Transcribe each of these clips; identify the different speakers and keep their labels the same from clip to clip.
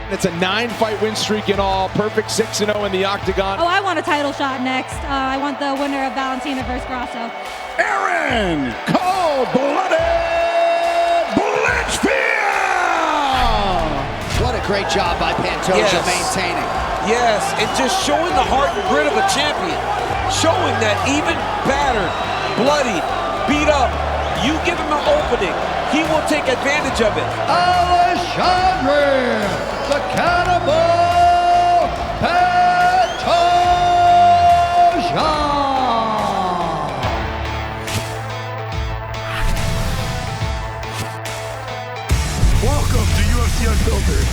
Speaker 1: It's a 9-fight win streak in all. Perfect 6-0 in the octagon.
Speaker 2: Oh, I want a title shot next. I want the winner of Valentina versus Grasso.
Speaker 3: Aaron Cold-Blooded Blanchfield!
Speaker 4: What a great job by Pantoja maintaining.
Speaker 5: Yes, and just showing the heart and grit of a champion. Showing that even battered, bloodied, beat up, you give him an opening, he will take advantage of it.
Speaker 3: Alexandre, the Cannibal Pantoja!
Speaker 6: Welcome to UFC Unfiltered.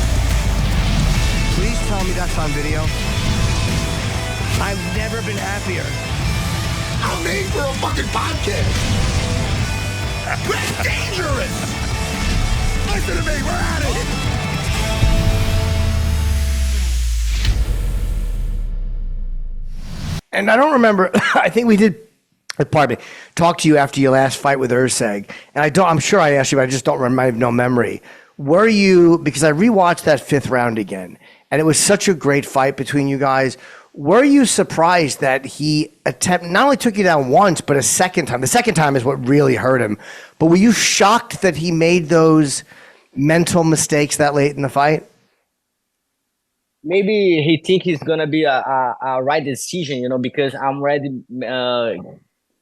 Speaker 7: Please tell me that's on video. I've never been happier.
Speaker 6: I'm made for a fucking podcast. That's dangerous. Listen to me, we're at it.
Speaker 7: And I don't remember, I think we did, pardon me, talk to you after your last fight with Urseg. And I'm sure I asked you, but I just don't remember, I have no memory. Were you, because I rewatched that 5th round again, and it was such a great fight between you guys. Were you surprised that he not only took you down once, but a second time? The second time is what really hurt him. But were you shocked that he made those mental mistakes that late in the fight?
Speaker 8: Maybe he think it's gonna be a right decision, because I'm ready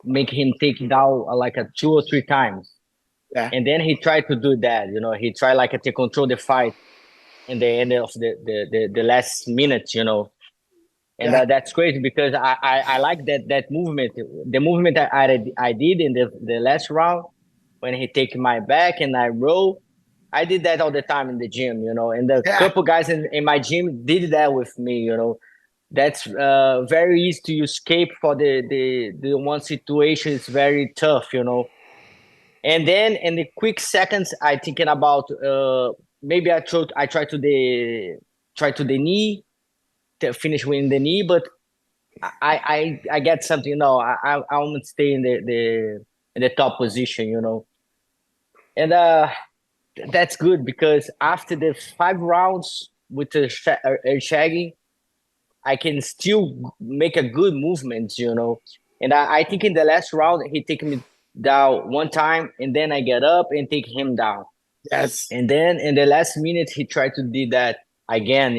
Speaker 8: make him take down like 2 or 3 times.
Speaker 4: Yeah.
Speaker 8: And then he tried to do that, he tried to control the fight in the end of the last minute, And that's crazy because I like that movement. The movement I did in the last round when he take my back and I roll. I did that all the time in the gym, and the couple guys in my gym did that with me, That's very easy to escape for the one situation. It's very tough, And then in the quick seconds, I thinking about maybe I try to the knee to finish with the knee, but I get something. No, I want to stay in the top position, and that's good because after the 5 rounds with the shagging, I can still make a good movement, And I think in the last round he take me down 1 time, and then I get up and take him down.
Speaker 4: Yes.
Speaker 8: And then in the last minute he tried to do that again,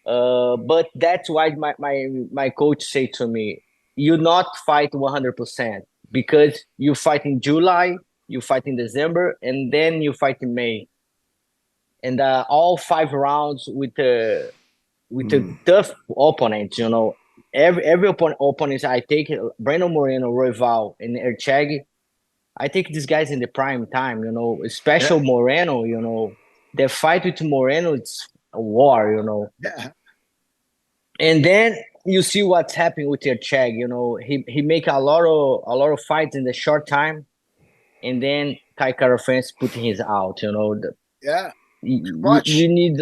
Speaker 8: But that's why my coach said to me, "You not fight 100% because you fight in July, you fight in December, and then you fight in May, and all 5 rounds with a tough opponent, Every opponent I take, Brandon Moreno, Royval, and Ercheg, I take these guys in the prime time, Especially Moreno, The fight with Moreno, it's a war,
Speaker 4: Yeah.
Speaker 8: And then you see what's happening with Ercheg, He make a lot of fights in the short time, and then Kai Kara-France put his out,
Speaker 4: Yeah.
Speaker 8: You need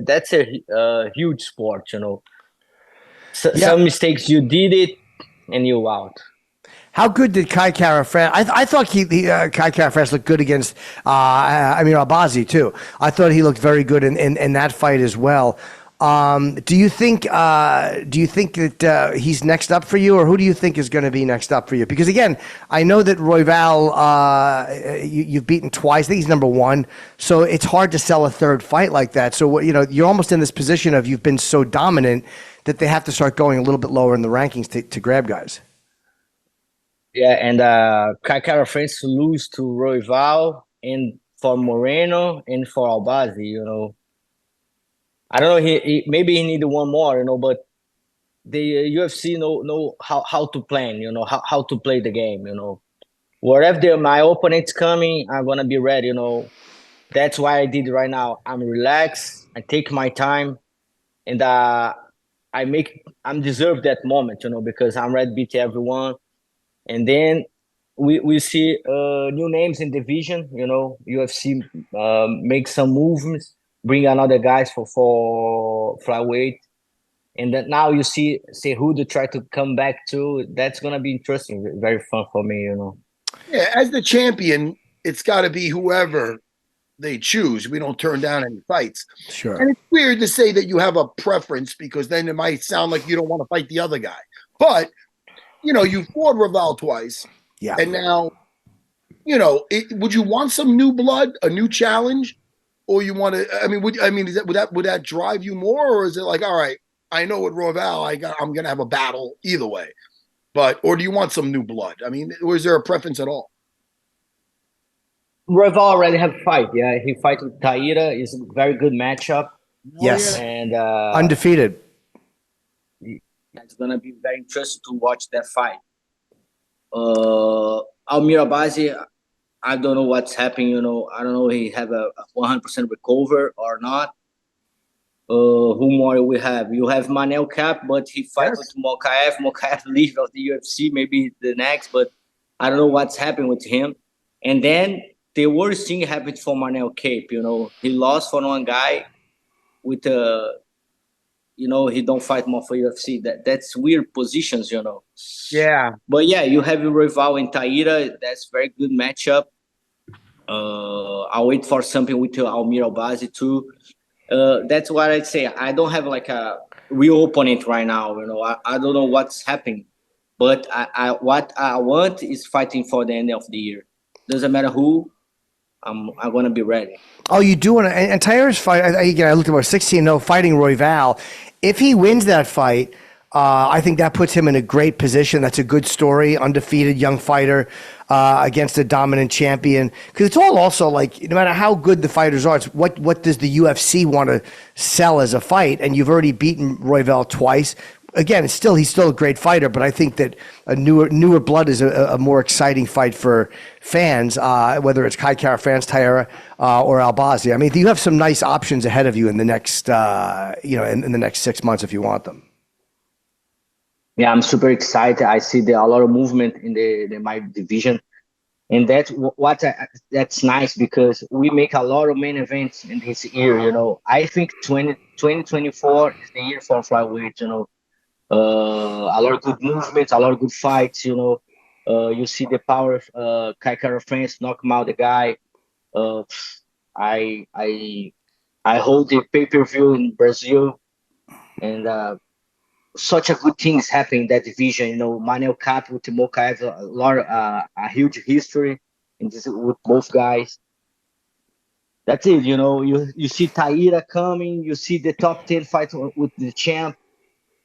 Speaker 8: that's a huge sport, Some mistakes you did it and you out.
Speaker 7: How good did Kai Kara-France? I thought Kai Kara-France looked good against Albazi too. I thought he looked very good in that fight as well. Do you think that he's next up for you, or who do you think is going to be next up for you? Because again, I know that Royval, you've beaten twice. I think he's number 1. So it's hard to sell a 3rd fight like that. So you're almost in this position of you've been so dominant that they have to start going a little bit lower in the rankings to grab guys.
Speaker 8: Yeah, and Kai Kara-France lose to Royval and for Moreno and for Albazi, I don't know. He maybe he needed 1 more, but the UFC know how to plan, how to play the game, Wherever my opponent's coming, I'm gonna be ready, That's why I did right now. I'm relaxed. I take my time, and I'm deserve that moment, because I'm ready to beat everyone. And then we see new names in division, UFC make some movements, bring another guys for flyweight, and then now you see who to try to come back to. That's gonna be interesting, very fun for me,
Speaker 6: Yeah, as the champion, it's got to be whoever
Speaker 9: they choose. We don't turn down any fights.
Speaker 7: Sure.
Speaker 9: And it's weird to say that you have a preference because then it might sound like you don't want to fight the other guy. But, you fought Raval twice.
Speaker 7: Yeah.
Speaker 9: And now, would you want some new blood, a new challenge? Or you want to, would that drive you more? Or is it like, all right, I know with Raval, I'm going to have a battle either way. Or do you want some new blood? Or is there a preference at all?
Speaker 8: Raval already have a fight. Yeah, he fight with Taira. It's a very good matchup.
Speaker 7: Yes.
Speaker 8: And
Speaker 7: Undefeated.
Speaker 8: it's gonna be very interesting to watch that fight. Almir Abazi, I don't know what's happening. I don't know if he have a 100% recover or not. Who more we have? You have Manel Cap, but he fights with Mokaev. Mokaev leave of the UFC, maybe the next, but I don't know what's happening with him. And then the worst thing happened for Manel Cape. He lost for one guy with he don't fight more for UFC. That's weird positions.
Speaker 9: Yeah.
Speaker 8: But yeah, you have Raval and Taira. That's very good matchup. I'll wait for something with Almir Albazi too. That's what I'd say. I don't have like a real opponent right now. I don't know what's happening, but what I want is fighting for the end of the year. Doesn't matter who. I'm gonna be ready.
Speaker 7: Oh, you do want to? And Taira's fight. I looked at 16-0 fighting Royval. If he wins that fight, I think that puts him in a great position. That's a good story. Undefeated young fighter against a dominant champion. Because it's all also like, no matter how good the fighters are, it's what does the UFC want to sell as a fight? And you've already beaten Royval twice. Again, he's still a great fighter, but I think that a newer blood is a more exciting fight for fans, whether it's Kai Kara France, Taira, or Albazi. You have some nice options ahead of you in the next, in the next 6 months if you want them.
Speaker 8: Yeah, I'm super excited. I see a lot of movement in my division, and that's nice because we make a lot of main events in this year. I think 2024 is the year for flyweight. A lot of good movements, a lot of good fights. You see the power of Kai Kara France knock him out the guy. I hold the pay-per-view in Brazil, and such a good things happen in that division. Manel Cap with Moka have a huge history in this with both guys. That's it. You see Taira coming. You see the top 10 fight with the champ.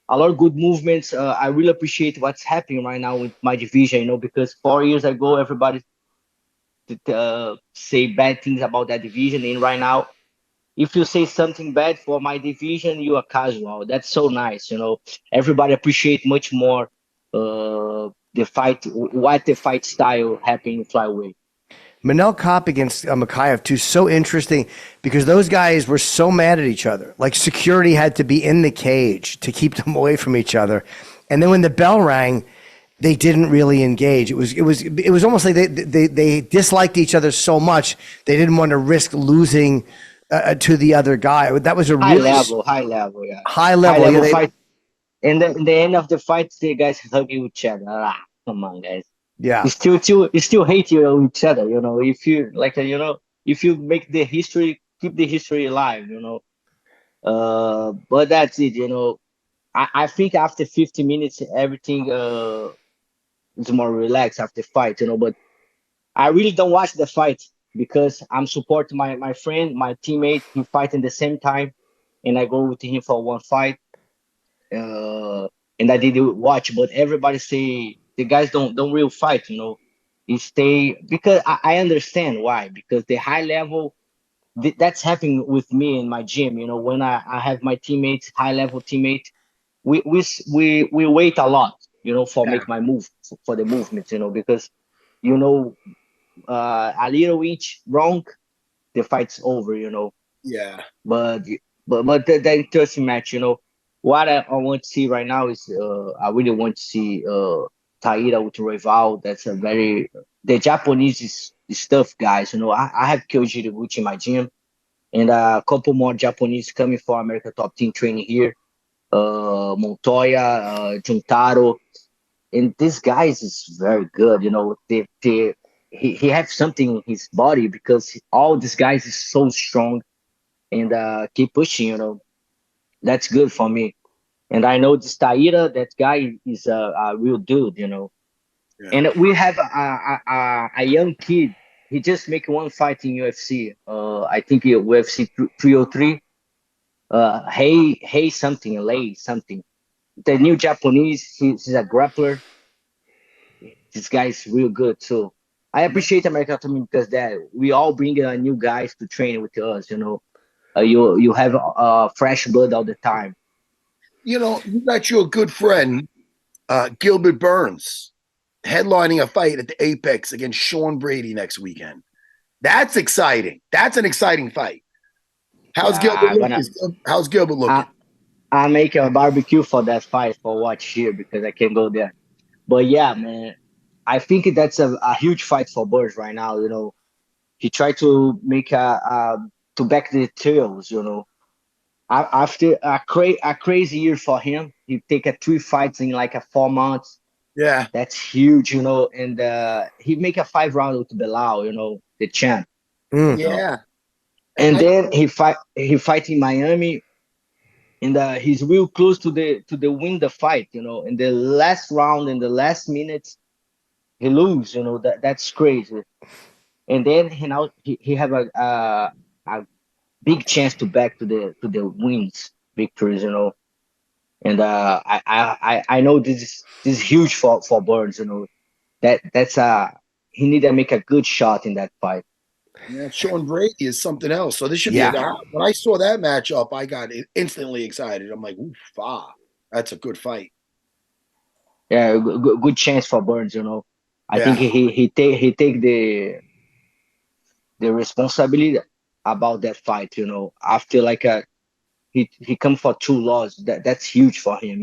Speaker 8: A lot of good movements. I really appreciate what's happening right now with my division, because 4 years ago, everybody say bad things about that division. And right now, if you say something bad for my division, you are casual. That's so nice. Everybody appreciate much more the fight, what the fight style happening in flyweight.
Speaker 7: Manel Kopp against Makayev too, so interesting because those guys were so mad at each other. Like security had to be in the cage to keep them away from each other. And then when the bell rang, they didn't really engage. It was almost like they disliked each other so much they didn't want to risk losing to the other guy. That was a
Speaker 8: high
Speaker 7: really
Speaker 8: level, yeah.
Speaker 7: High level
Speaker 8: yeah, fight. And in the end of the fight, the guys hugging each other. Come on, guys.
Speaker 7: Yeah,
Speaker 8: you still hate each other. If you if you make the history, keep the history alive. But that's it. I think after 50 minutes, everything is more relaxed after the fight. But I really don't watch the fight because I'm supporting my friend, my teammate. He fighting the same time, and I go with him for one fight. And I didn't watch, but everybody say the guys don't real fight. You stay because I understand why, because the high level that's happening with me in my gym. When I have my teammates, high level teammates, we wait a lot, for make my move for the movements, because a little inch wrong, the fight's over,
Speaker 9: Yeah.
Speaker 8: But the interesting match, what I want to see right now is I really want to see Taira with Royval. That's the Japanese is tough, guys. I have Kyoji Higuchi in my gym, and a couple more Japanese coming for America Top Team training here. Montoya, Juntaro, and these guys is very good. he has something in his body because all these guys is so strong and keep pushing. That's good for me. And I know this Taira, that guy is a real dude.
Speaker 9: Yeah.
Speaker 8: And we have a young kid. He just make one fight in UFC. I think UFC 303. Hey something, Lay something. The new Japanese. He's a grappler. This guy is real good too. I appreciate American Top because that we all bring new guys to train with us. You have fresh blood all the time.
Speaker 9: You got your good friend, Gilbert Burns, headlining a fight at the Apex against Sean Brady next weekend. That's exciting. That's an exciting fight. How's Gilbert looking?
Speaker 8: I make a barbecue for that fight for watch here because I can go there. But yeah, man, I think that's a huge fight for Burns right now. He tried to make to back the tails. After a crazy year for him, he take 3 fights in like 4 months.
Speaker 9: Yeah,
Speaker 8: that's huge. And he make a 5 round with Belal. The champ.
Speaker 9: Yeah.
Speaker 8: And then he fight in Miami, and he's real close to the win the fight. In the last round, in the last minutes, he lose. That's crazy. And then he have a big chance to back to the wins victories. And I know this is huge for Burns. That's he need to make a good shot in that fight.
Speaker 9: Yeah, Sean Brady is something else. So this should be when I saw that matchup, I got instantly excited. I'm like, oof, that's a good fight.
Speaker 8: Yeah, good chance for Burns. I think he take the responsibility about that fight. After he come for 2 losses. That's huge for him.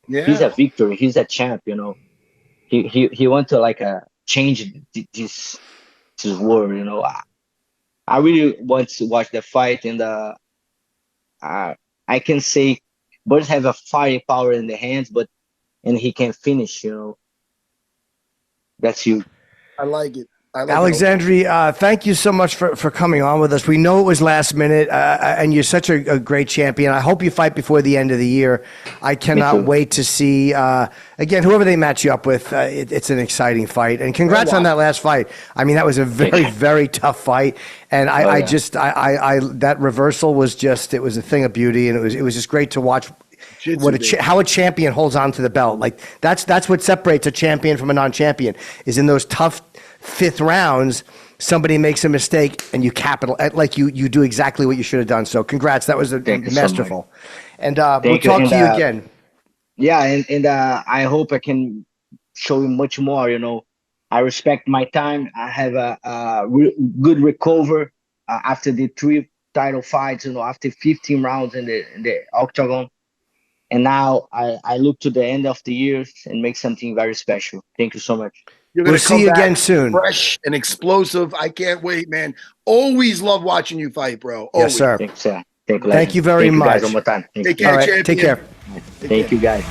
Speaker 9: Yeah.
Speaker 8: He's a victory. He's a champ. He want to change this world. I really want to watch the fight, and I can say Burns have a firepower in the hands, and he can finish. That's huge.
Speaker 9: I like it.
Speaker 7: Alexandre, thank you so much for coming on with us. We know it was last minute, and you're such a great champion. I hope you fight before the end of the year. I cannot wait to see, again, whoever they match you up with. It's an exciting fight. And congrats on that last fight. I mean, that was a very, very tough fight. And I that reversal was it was a thing of beauty. And it was just great to watch how a champion holds on to the belt. That's what separates a champion from a non-champion, is in those tough 5th rounds, somebody makes a mistake and you you do exactly what you should have done. So congrats. That was masterful. And we'll talk to you again.
Speaker 8: Yeah. And I hope I can show you much more. I respect my time. I have a good recover after the 3 title fights, after 15 rounds in the octagon. And now I look to the end of the year and make something very special. Thank you so much.
Speaker 7: We'll see you again soon.
Speaker 9: Fresh and explosive. I can't wait, man. Always love watching you fight, bro. Always.
Speaker 7: Yes, sir.
Speaker 8: Thanks, sir.
Speaker 7: Thank you very much.
Speaker 8: Guys, one more time.
Speaker 9: Take care,
Speaker 7: All right,
Speaker 9: champion.
Speaker 7: take care.
Speaker 8: Thank you, guys.